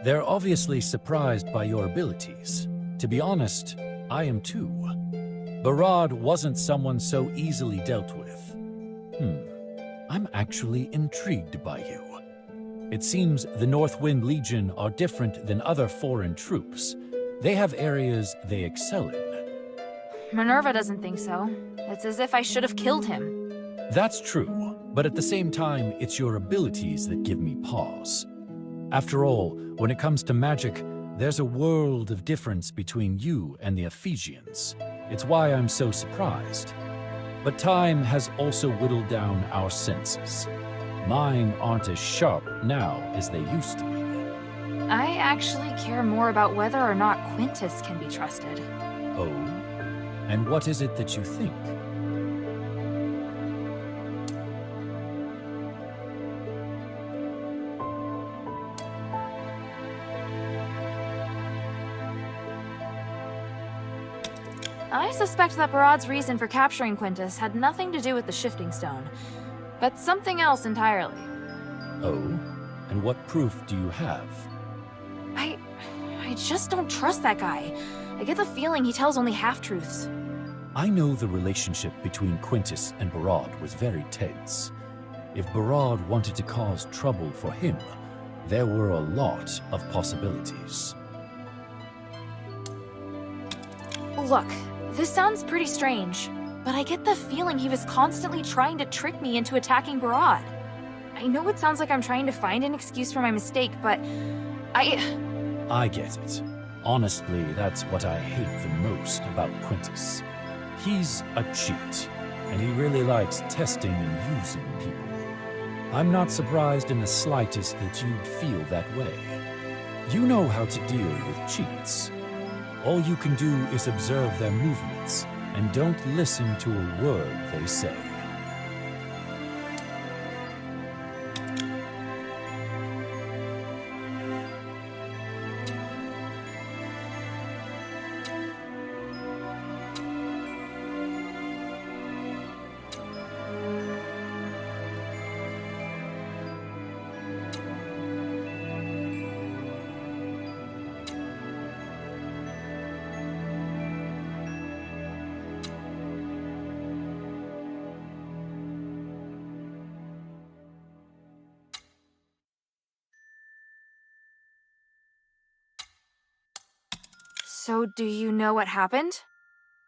They're obviously surprised by your abilities. To be honest, I am too. Barad wasn't someone so easily dealt with. I'm actually intrigued by you. It seems the Northwind Legion are different than other foreign troops. They have areas they excel in. Minerva doesn't think so. It's as if I should have killed him. That's true, but at the same time, it's your abilities that give me pause. After all, when it comes to magic, there's a world of difference between you and the Ephesians. It's why I'm so surprised. But time has also whittled down our senses. Mine aren't as sharp now as they used to be. I actually care more about whether or not Quintus can be trusted. Oh? And what is it that you think? I suspect that Barad's reason for capturing Quintus had nothing to do with the shifting stone, but something else entirely. Oh? And what proof do you have? I just don't trust that guy. I get the feeling he tells only half-truths. I know the relationship between Quintus and Barad was very tense. If Barad wanted to cause trouble for him, there were a lot of possibilities. Look, this sounds pretty strange, but I get the feeling he was constantly trying to trick me into attacking Barad. I know it sounds like I'm trying to find an excuse for my mistake, but I get it. Honestly, that's what I hate the most about Quintus. He's a cheat, and he really likes testing and using people. I'm not surprised in the slightest that you'd feel that way. You know how to deal with cheats. All you can do is observe their movements, and don't listen to a word they say. So do you know what happened?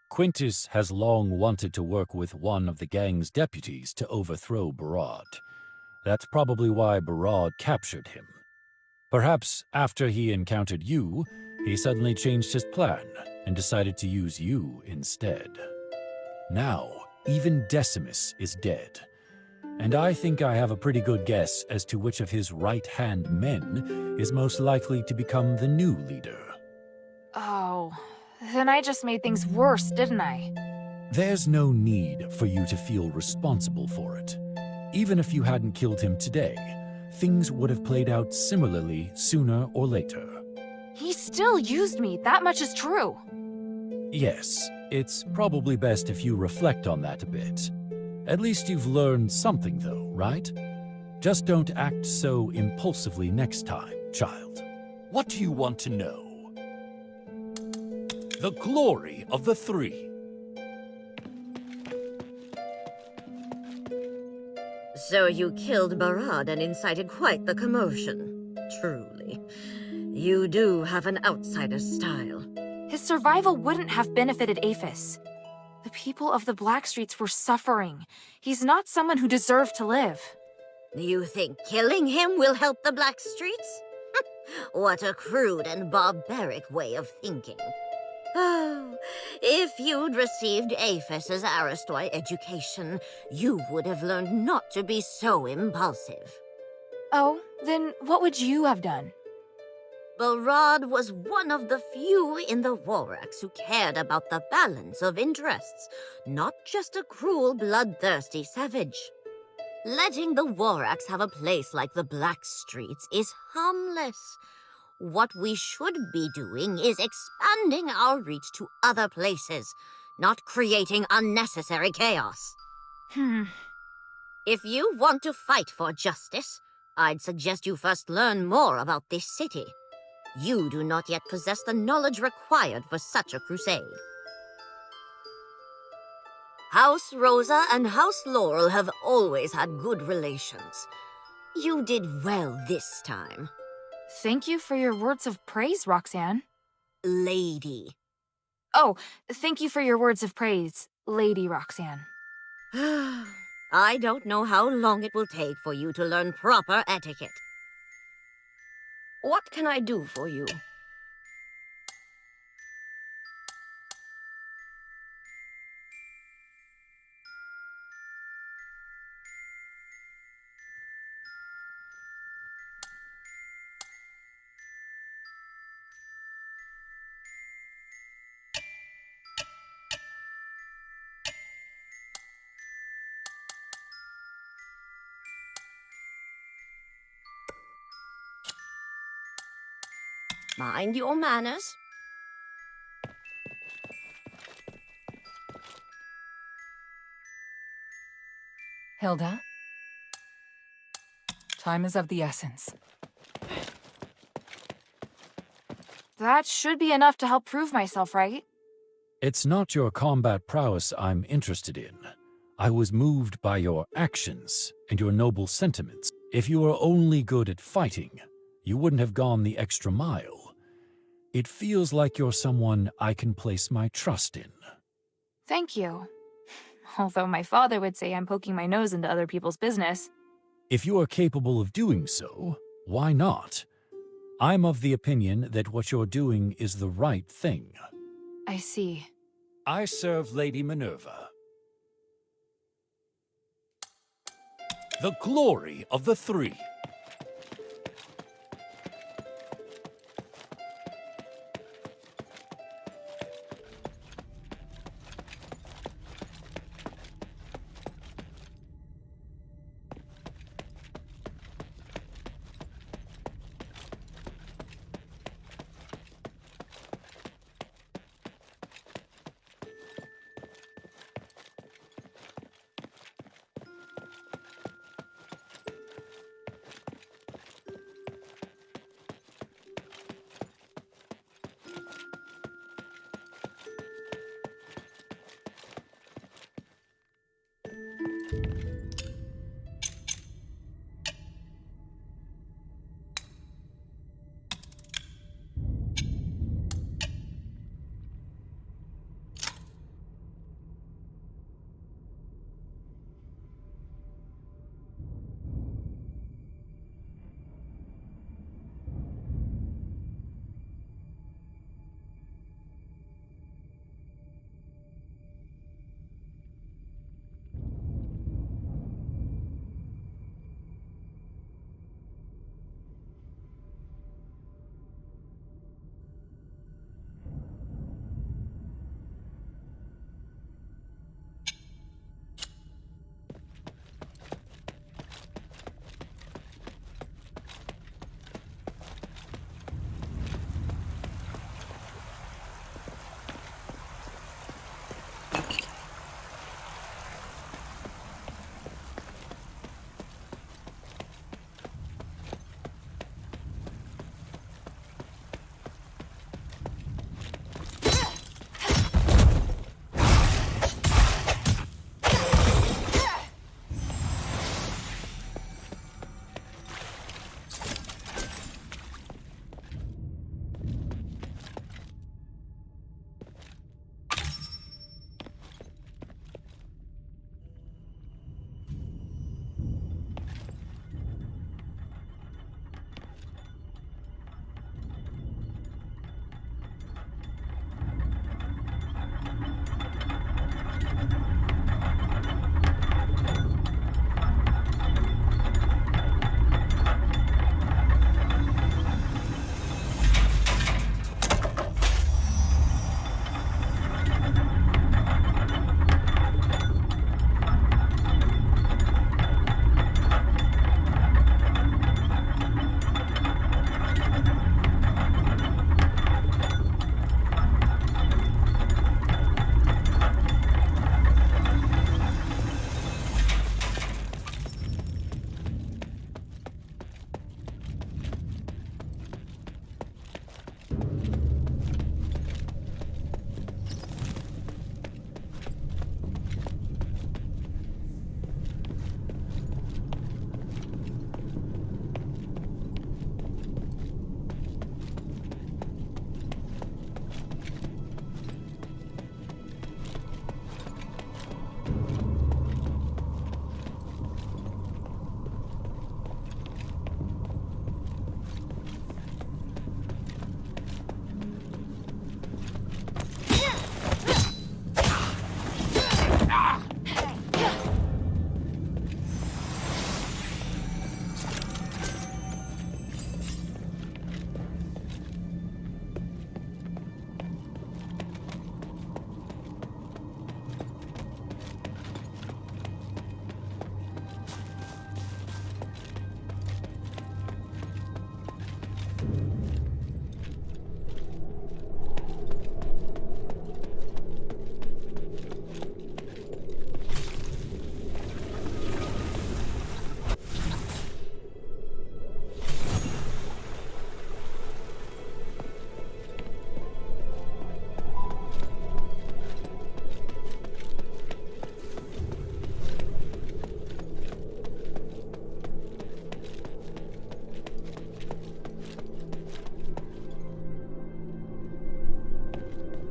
Quintus has long wanted to work with one of the gang's deputies to overthrow Barad. That's probably why Barad captured him. Perhaps after he encountered you, he suddenly changed his plan and decided to use you instead. Now, even Decimus is dead. And I think I have a pretty good guess as to which of his right-hand men is most likely to become the new leader. Oh, then I just made things worse, didn't I? There's no need for you to feel responsible for it. Even if you hadn't killed him today, things would have played out similarly sooner or later. He still used me, that much is true. Yes, it's probably best if you reflect on that a bit. At least you've learned something though, right? Just don't act so impulsively next time, child. What do you want to know? The glory of the three. So you killed Barad and incited quite the commotion. Truly. You do have an outsider's style. His survival wouldn't have benefited Aphis. The people of the Blackstreets were suffering. He's not someone who deserved to live. You think killing him will help the Blackstreets? What a crude and barbaric way of thinking. Oh, if you'd received Aphis's Aristoi education, you would have learned not to be so impulsive. Oh, then what would you have done? Barad was one of the few in the Warax who cared about the balance of interests, not just a cruel, bloodthirsty savage. Letting the Warracks have a place like the Black Streets is harmless. What we should be doing is expanding our reach to other places, not creating unnecessary chaos. If you want to fight for justice, I'd suggest you first learn more about this city. You do not yet possess the knowledge required for such a crusade. House Rosa and House Laurel have always had good relations. You did well this time. Thank you for your words of praise, Roxanne. Lady. Oh, thank you for your words of praise, Lady Roxanne. I don't know how long it will take for you to learn proper etiquette. What can I do for you? Mind your manners. Hilda? Time is of the essence. That should be enough to help prove myself, right? It's not your combat prowess I'm interested in. I was moved by your actions and your noble sentiments. If you were only good at fighting, you wouldn't have gone the extra mile. It feels like you're someone I can place my trust in. Thank you. Although my father would say I'm poking my nose into other people's business. If you are capable of doing so, why not? I'm of the opinion that what you're doing is the right thing. I see. I serve Lady Minerva. The glory of the three.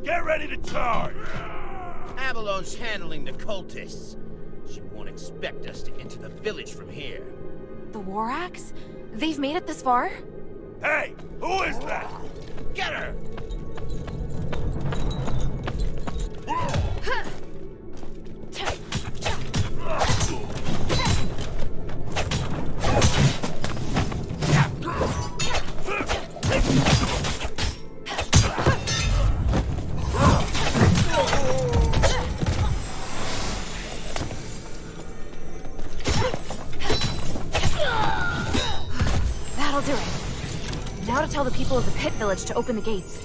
Get ready to charge! Avalon's handling the cultists. She won't expect us to enter the village from here. The War Axe? They've made it this far? Hey! Who is that? Get her! That'll do it. Now to tell the people of the pit village to open the gates.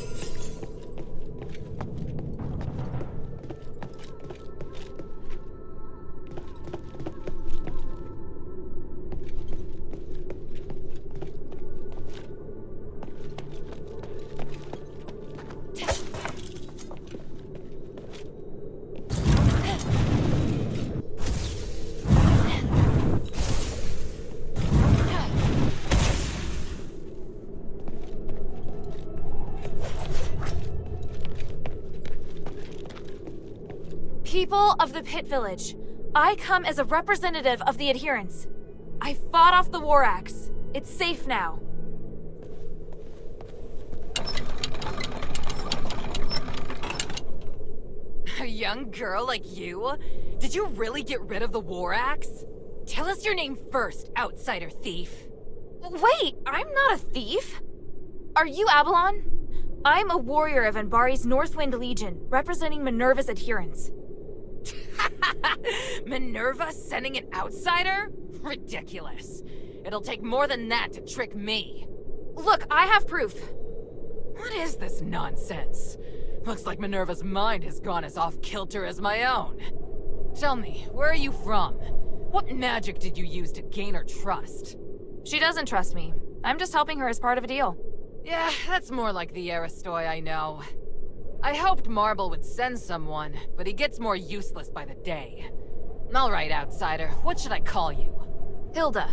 People of the Pit Village, I come as a representative of the adherents. I fought off the War Axe. It's safe now. A young girl like you? Did you really get rid of the War Axe? Tell us your name first, outsider thief. Wait, I'm not a thief. Are you Avalon? I'm a warrior of Anbari's Northwind Legion, representing Minerva's adherents. Minerva sending an outsider? Ridiculous. It'll take more than that to trick me. Look, I have proof. What is this nonsense? Looks like Minerva's mind has gone as off-kilter as my own. Tell me, where are you from? What magic did you use to gain her trust? She doesn't trust me. I'm just helping her as part of a deal. Yeah, that's more like the Aristoi I know. I hoped Marble would send someone, but he gets more useless by the day. Alright, outsider, what should I call you? Hilda.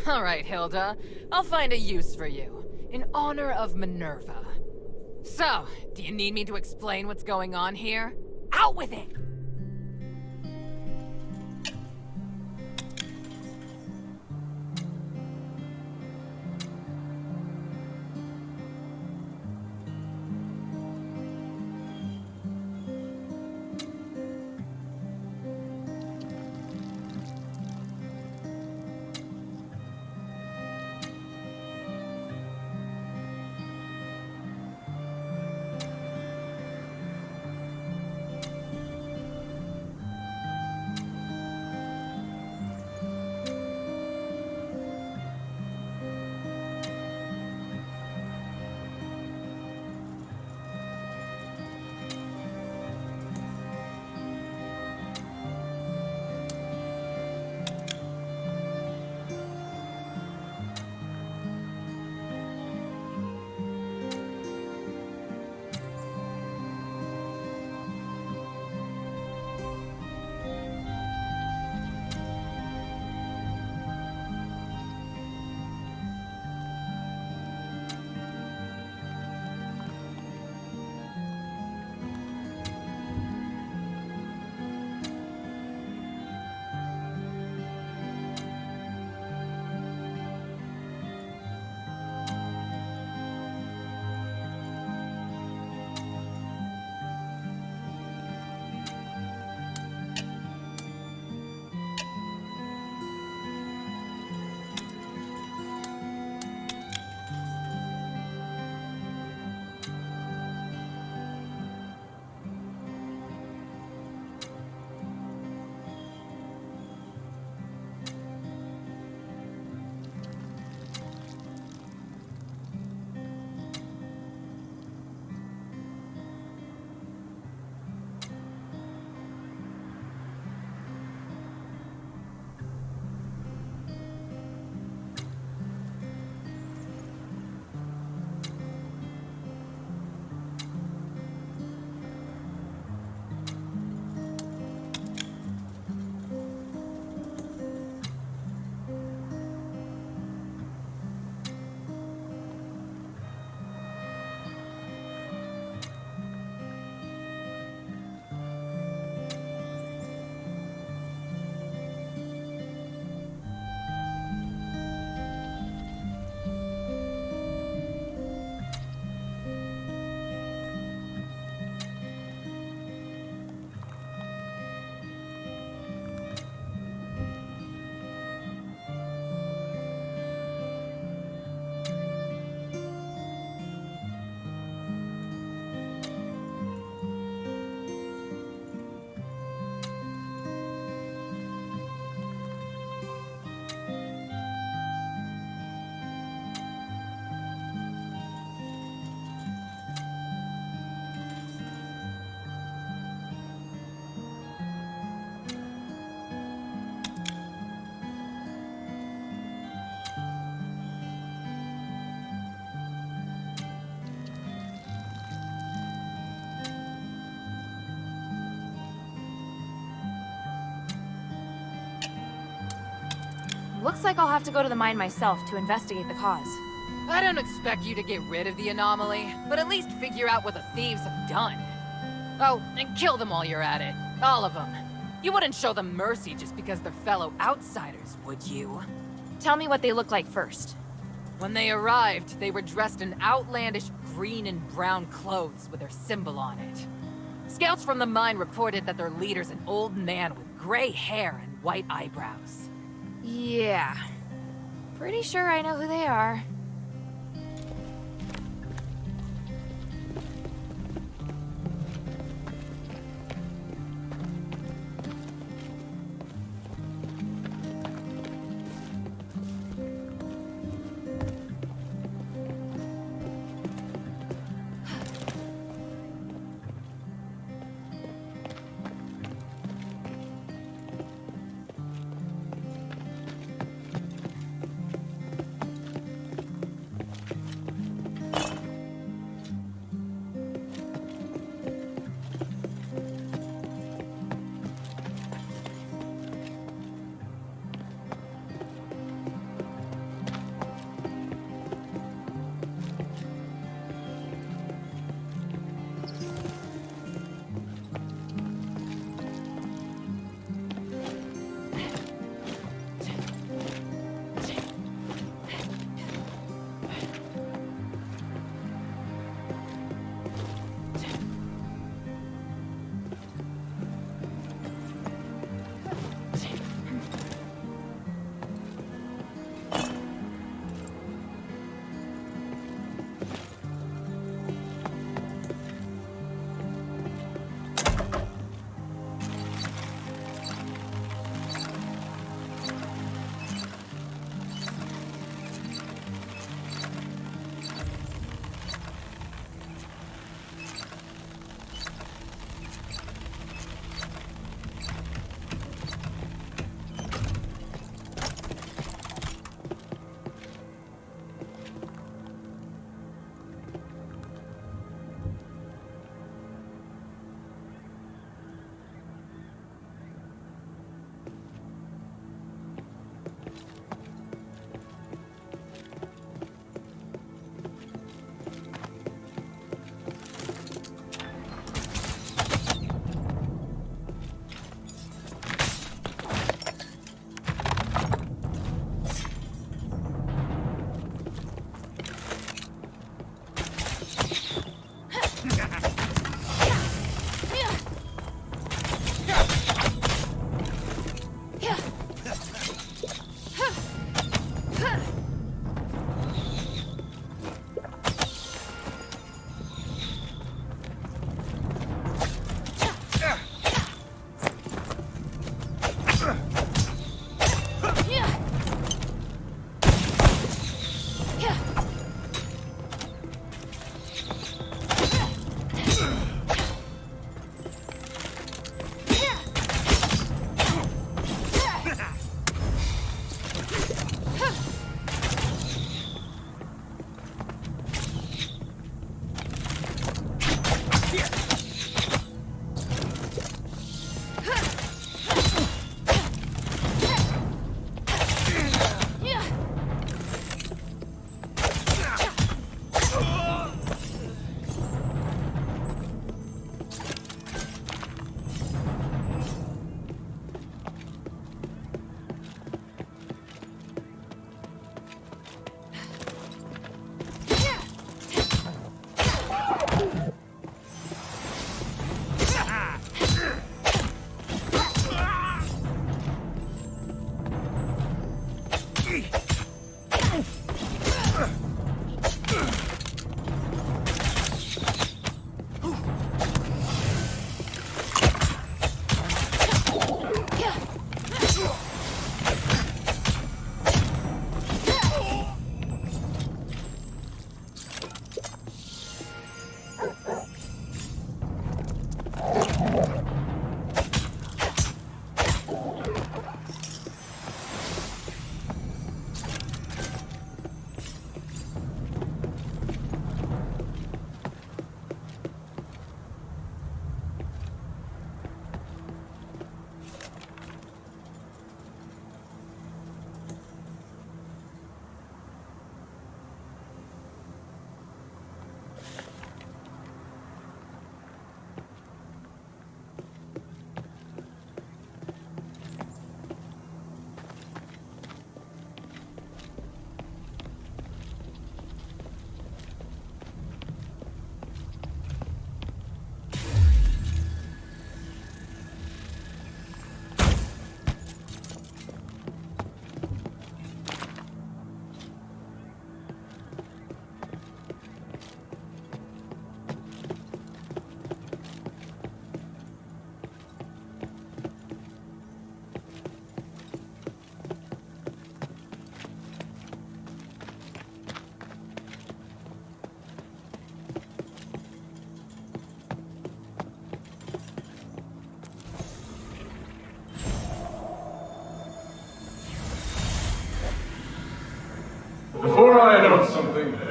Alright, Hilda. I'll find a use for you, in honor of Minerva. So, do you need me to explain what's going on here? Out with it! Looks like I'll have to go to the mine myself to investigate the cause. I don't expect you to get rid of the anomaly, but at least figure out what the thieves have done. Oh, and kill them while you're at it. All of them. You wouldn't show them mercy just because they're fellow outsiders, would you? Tell me what they look like first. When they arrived, they were dressed in outlandish green and brown clothes with their symbol on it. Scouts from the mine reported that their leader's an old man with gray hair and white eyebrows. Yeah. Pretty sure I know who they are.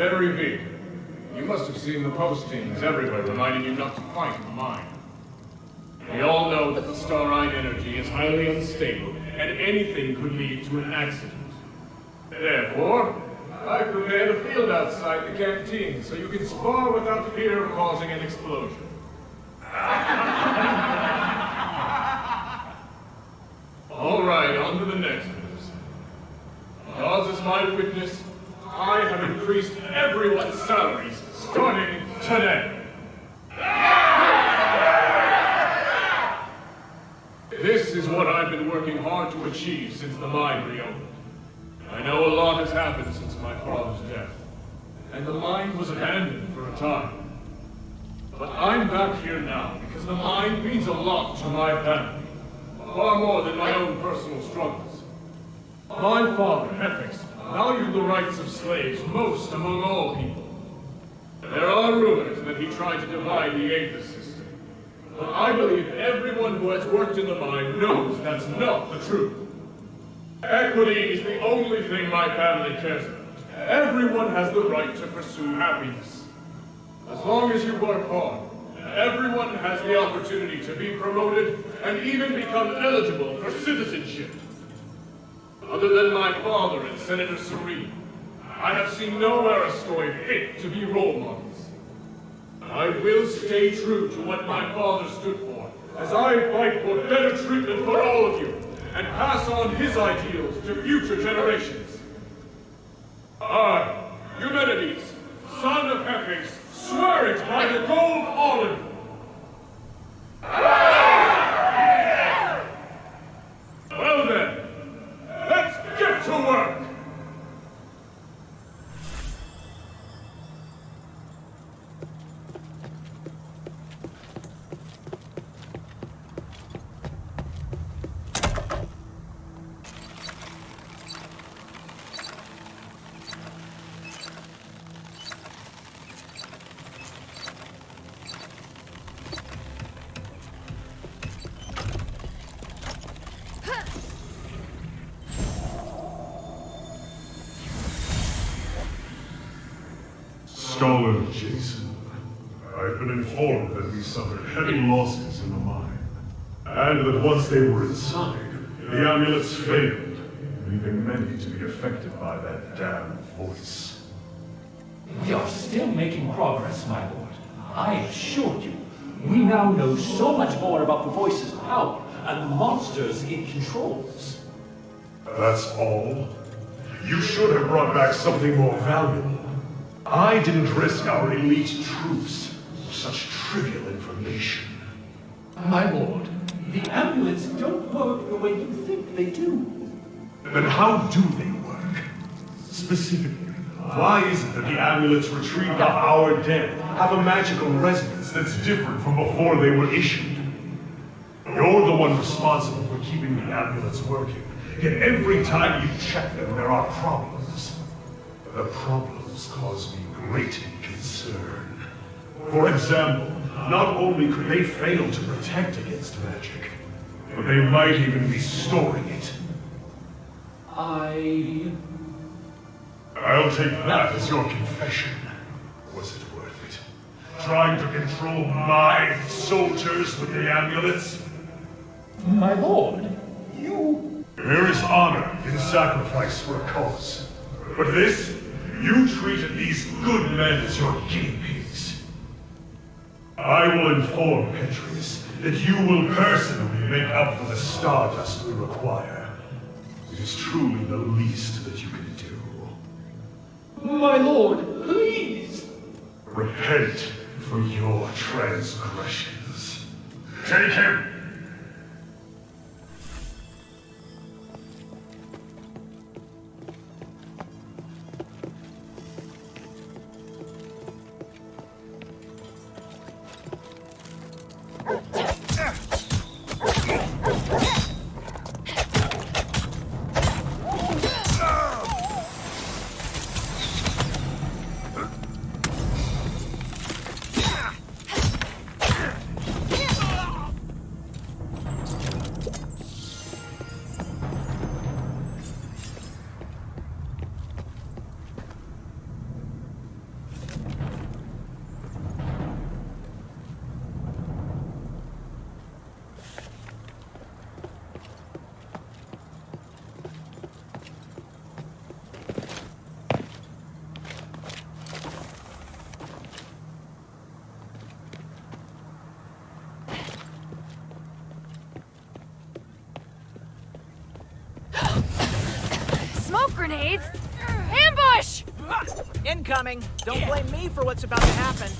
Very big. You must have seen the postings everywhere reminding you not to fight in the mine. We all know that the Starine energy is highly unstable, and anything could lead to an accident. Therefore, I prepared a field outside the canteen so you can spar without fear of causing an explosion. All right, on to the next news. God is my witness, I have increased everyone's salaries starting today. This is what I've been working hard to achieve since the mine reopened. I know a lot has happened since my father's death, and the mine was abandoned for a time. But I'm back here now because the mine means a lot to my family, far more than my own personal struggles. My father, Epix, valued the rights of slaves most among all people. There are rumors that he tried to divide the Aethys system, but I believe everyone who has worked in the mine knows that's not the truth. Equity is the only thing my family cares about. Everyone has the right to pursue happiness. As long as you work hard, everyone has the opportunity to be promoted and even become eligible for citizenship. Other than my father and Senator Serene, I have seen no Aristoi fit to be role models. I will stay true to what my father stood for, as I fight for better treatment for all of you, and pass on his ideals to future generations. I, Eumenides, son of Epix, swear it by the gold olive. Well then, let's get to work! Scholar Jason, I've been informed that we suffered heavy losses in the mine, and that once they were inside, the amulets failed, leaving many to be affected by that damned voice. We are still making progress, my lord. I assure you, we now know so much more about the voice's power and the monsters it controls. That's all? You should have brought back something more valuable. I didn't risk our elite troops for such trivial information. My lord, the amulets don't work the way you think they do. Then how do they work? Specifically, why is it that the amulets retrieved off our dead have a magical resonance that's different from before they were issued? You're the one responsible for keeping the amulets working, yet every time you check them, there are problems. The problems cause me great concern. For example, not only could they fail to protect against magic, but they might even be storing it. I'll take that as your confession. Was it worth it? Trying to control my soldiers with the amulets? My lord, you... There is honor in sacrifice for a cause. But this, you treated these good men as your guinea pigs. I will inform Petrius that you will personally make up for the stardust we require. It is truly the least that you can do. My lord, please! Repent for your transgressions. Take him! grenades! Ambush! Incoming! Don't blame me for what's about to happen.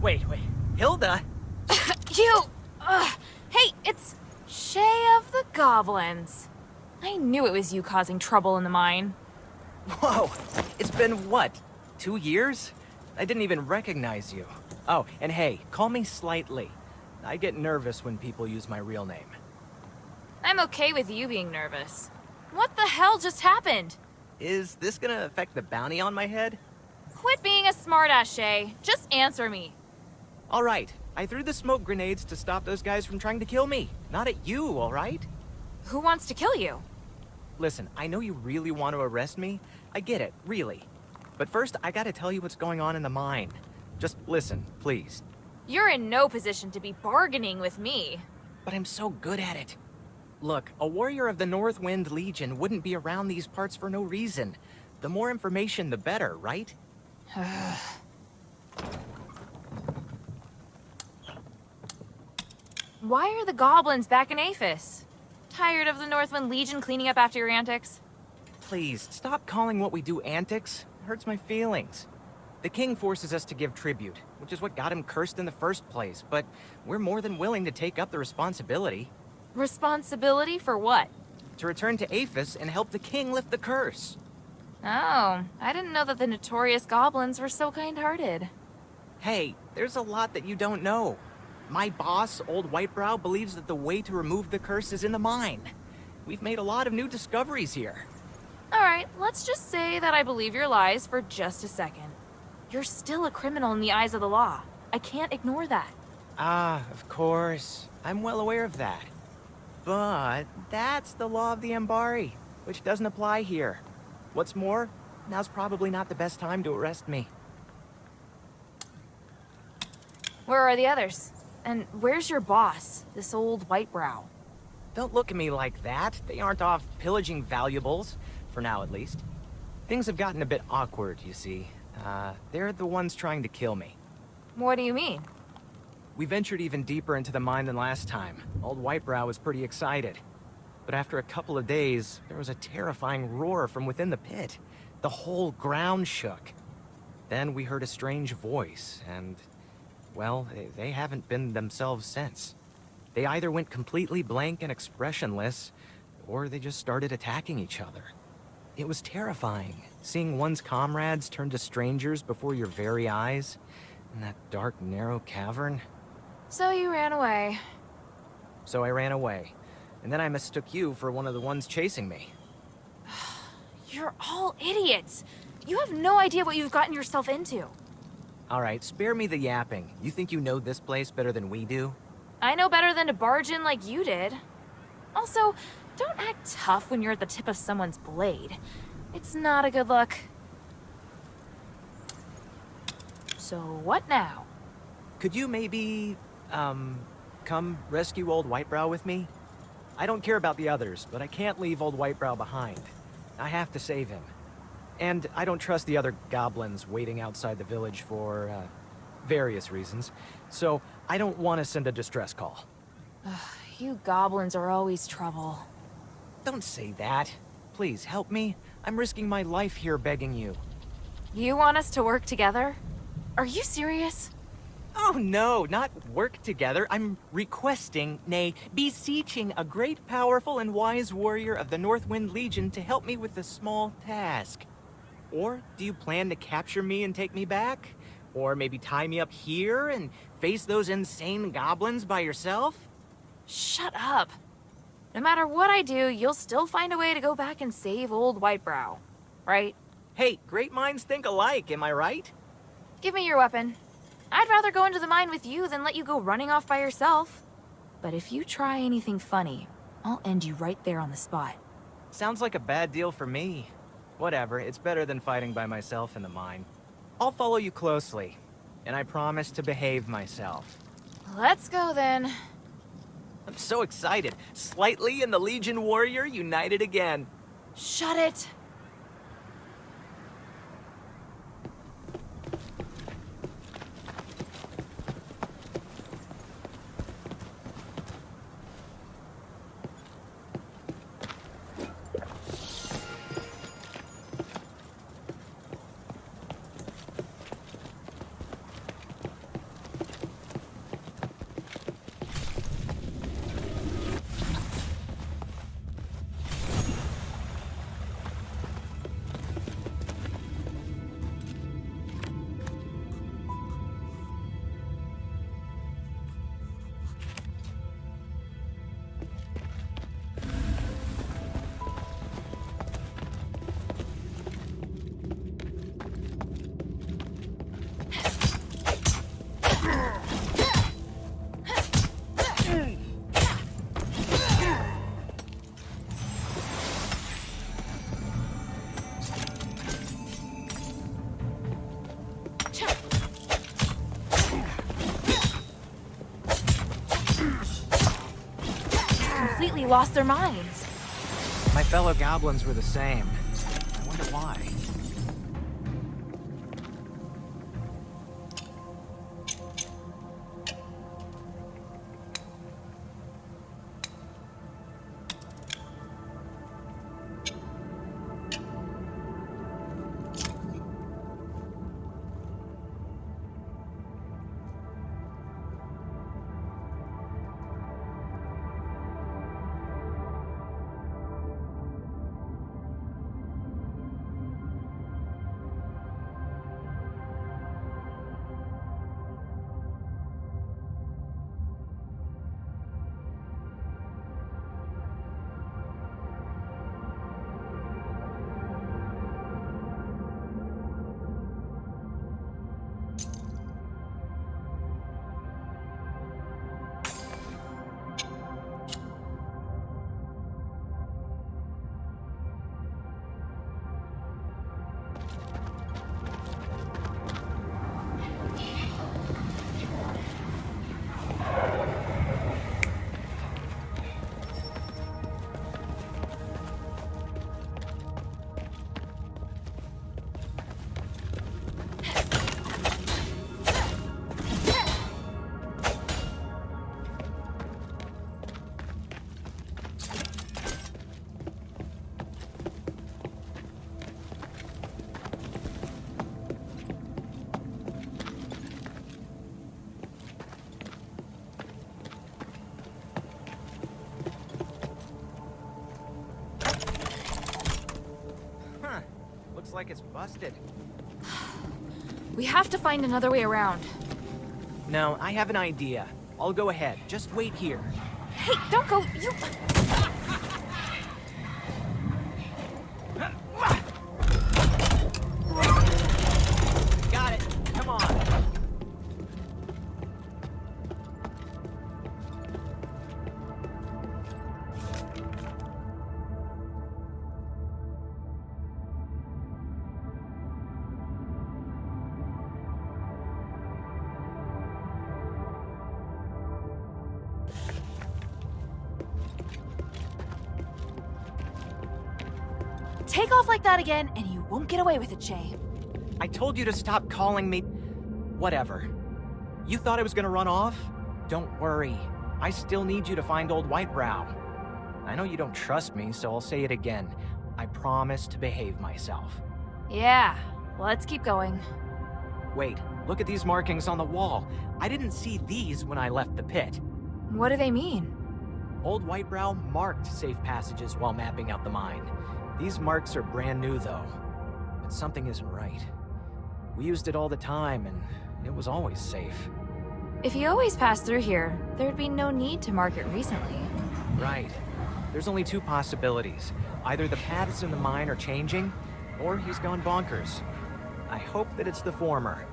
Wait. Hilda? Hey, it's Shay of the Goblins. I knew it was you causing trouble in the mine. Whoa, it's been what, 2 years? I didn't even recognize you. Oh, and hey, call me Slightly. I get nervous when people use my real name. I'm okay with you being nervous. What the hell just happened? Is this gonna affect the bounty on my head? Quit being a smartass, Shay. Just answer me. All right, I threw the smoke grenades to stop those guys from trying to kill me. Not at you, all right? Who wants to kill you? Listen, I know you really want to arrest me. I get it, really. But first, I gotta tell you what's going on in the mine. Just listen, please. You're in no position to be bargaining with me. But I'm so good at it. Look, a warrior of the Northwind Legion wouldn't be around these parts for no reason. The more information, the better, right? Why are the goblins back in Aphis? Tired of the Northwind Legion cleaning up after your antics? Please, stop calling what we do antics. It hurts my feelings. The king forces us to give tribute, which is what got him cursed in the first place, but we're more than willing to take up the responsibility. Responsibility for what? To return to Aphis and help the king lift the curse. Oh, I didn't know that the notorious goblins were so kind-hearted. Hey, there's a lot that you don't know. My boss, Old Whitebrow, believes that the way to remove the curse is in the mine. We've made a lot of new discoveries here. Alright, let's just say that I believe your lies for just a second. You're still a criminal in the eyes of the law. I can't ignore that. Ah, of course. I'm well aware of that. But that's the law of the Ambari, which doesn't apply here. What's more, now's probably not the best time to arrest me. Where are the others? And where's your boss, this old Whitebrow? Don't look at me like that. They aren't off pillaging valuables, for now at least. Things have gotten a bit awkward, you see. They're the ones trying to kill me. What do you mean? We ventured even deeper into the mine than last time. Old Whitebrow was pretty excited. But after a couple of days, there was a terrifying roar from within the pit. The whole ground shook. Then we heard a strange voice, and, well, they haven't been themselves since. They either went completely blank and expressionless, or they just started attacking each other. It was terrifying, seeing one's comrades turn to strangers before your very eyes, in that dark, narrow cavern. So you ran away. So I ran away, and then I mistook you for one of the ones chasing me. You're all idiots. You have no idea what you've gotten yourself into. All right, spare me the yapping. You think you know this place better than we do? I know better than to barge in like you did. Also, don't act tough when you're at the tip of someone's blade. It's not a good look. So what now? Could you maybe, come rescue Old Whitebrow with me? I don't care about the others, but I can't leave Old Whitebrow behind. I have to save him. And I don't trust the other goblins waiting outside the village for, various reasons. So I don't want to send a distress call. You goblins are always trouble. Don't say that. Please, help me. I'm risking my life here begging you. You want us to work together? Are you serious? Oh no, not work together. I'm requesting, nay, beseeching a great, powerful, and wise warrior of the Northwind Legion to help me with a small task. Or do you plan to capture me and take me back? Or maybe tie me up here and face those insane goblins by yourself? Shut up. No matter what I do, you'll still find a way to go back and save old Whitebrow, right? Hey, great minds think alike, am I right? Give me your weapon. I'd rather go into the mine with you than let you go running off by yourself. But if you try anything funny, I'll end you right there on the spot. Sounds like a bad deal for me. Whatever, it's better than fighting by myself in the mine. I'll follow you closely, and I promise to behave myself. Let's go then. I'm so excited. Slightly and the Legion Warrior united again. Shut it. Completely lost their minds. My fellow goblins were the same. I wonder why. Looks like it's busted. We have to find another way around. No, I have an idea. I'll go ahead. Just wait here. Hey, don't go. You. Got it. Come on. Take off like that again, and you won't get away with it, Shay. I told you to stop calling me... Whatever. You thought I was gonna run off? Don't worry. I still need you to find old Whitebrow. I know you don't trust me, so I'll say it again. I promise to behave myself. Yeah, let's keep going. Wait, look at these markings on the wall. I didn't see these when I left the pit. What do they mean? Old Whitebrow marked safe passages while mapping out the mine. These marks are brand new, though. but something isn't right. We used it all the time, and it was always safe. If he always passed through here, there'd be no need to mark it recently. Right. There's only two possibilities. Either the paths in the mine are changing, or he's gone bonkers. I hope that it's the former.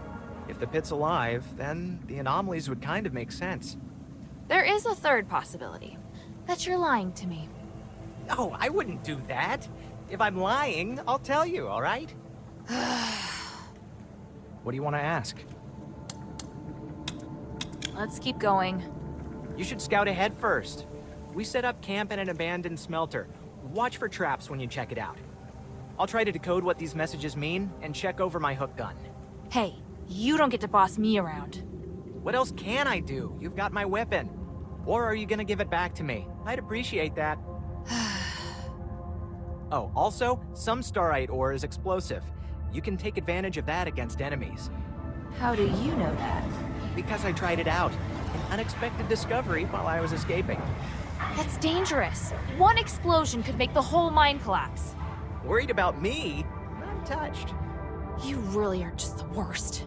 If the pit's alive, then the anomalies would kind of make sense. There is a third possibility. That you're lying to me. Oh, I wouldn't do that. If I'm lying, I'll tell you, all right? What do you want to ask? Let's keep going. You should scout ahead first. We set up camp in an abandoned smelter. Watch for traps when you check it out. I'll try to decode what these messages mean and check over my hook gun. Hey, you don't get to boss me around. What else can I do? You've got my weapon. Or are you gonna give it back to me? I'd appreciate that. Oh, also, some starite ore is explosive. You can take advantage of that against enemies. How do you know that? Because I tried it out. An unexpected discovery while I was escaping. That's dangerous. One explosion could make the whole mine collapse. Worried about me? Not touched. You really are just the worst.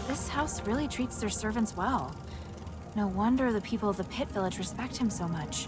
This house really treats their servants well. No wonder the people of the Pit Village respect him so much.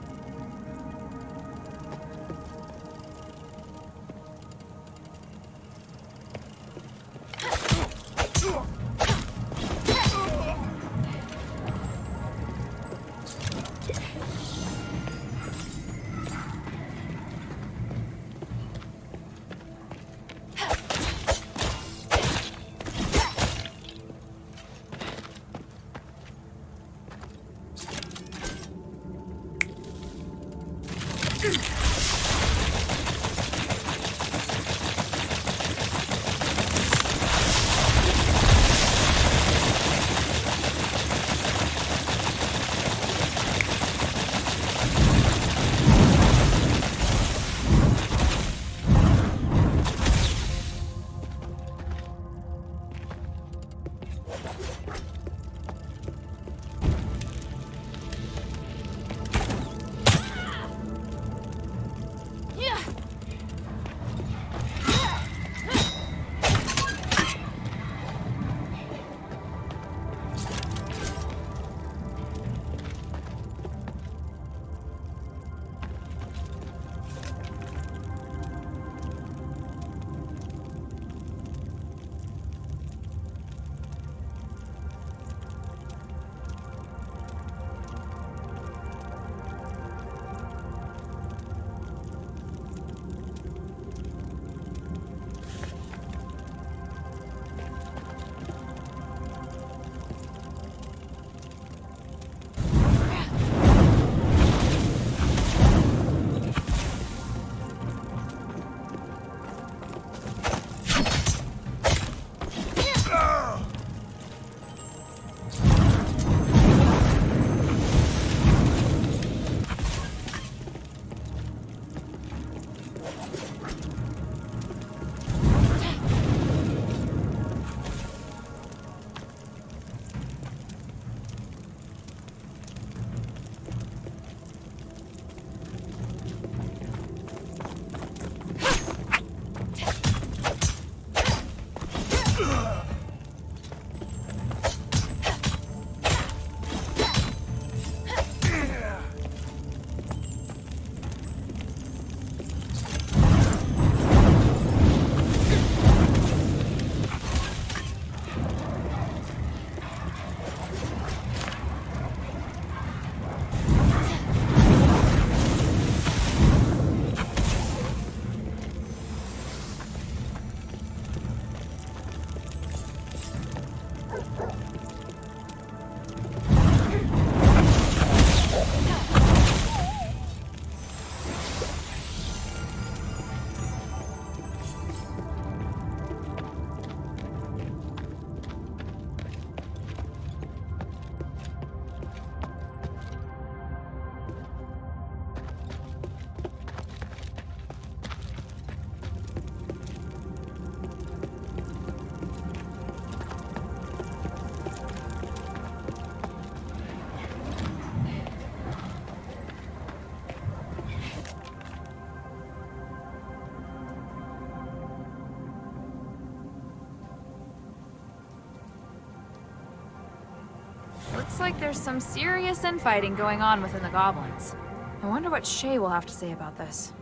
Looks like there's some serious infighting going on within the goblins. I wonder what Shay will have to say about this.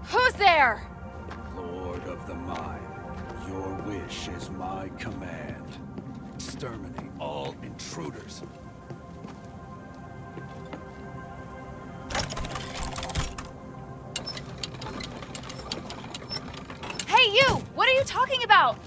Who's there? Lord of the Mine, your wish is my command. Exterminate all intruders. Hey, you! What are you talking about?